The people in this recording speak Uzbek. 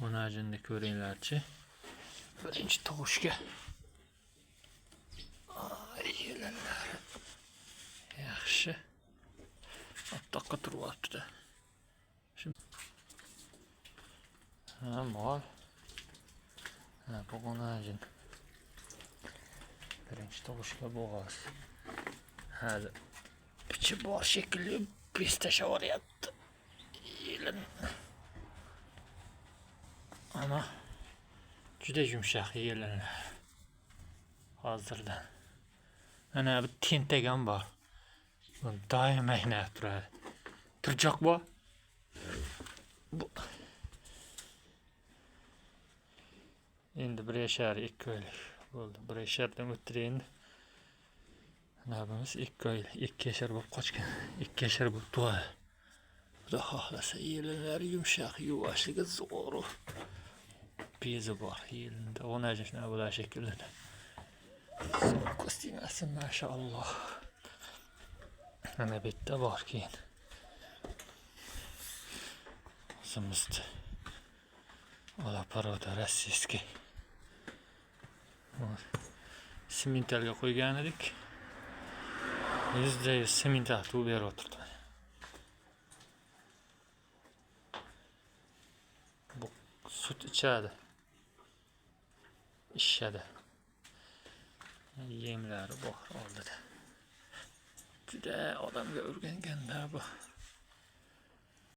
Onajında ko'ringlarchi. Birinchi tovushga. Yelanlar. Yaxshi. Otoqqa turyapti-da. Ha, mol. Ha, bu onajin. Birinchi tovushga bo'g'oz. Hali pichi bor shekilli pes tashlavoryapti. Yelin. Ana juda yumshoq yelinlar. Hozirdan. Ana bu tentak ham bor. Doim aynab turadi. Turjoq bor. Bu endi 1,5-2 oylik bo'ldi. 1,5dan o'tdi endi. Nabimiz 2 oylik, 2 yashar bo'lib qochgan. 2 yashar bo'lib tug'adi. Xudo xohlasa yelinlar yumshoq, yuvashligi zo'r. Bezi bor yelinda. Onajin shuna bo'lar shekilli. Ko'stinasi mashalloh. Ana bitta bor keyin. O'zimizda Olaparoda rossiyskiy. Sementalga qo'ygan edik. 100% semental tuv berib o'tirdi. Bu sut ichadi. Ishadi. Yemlari bor oldida. Juda odamga o'rganganda bu.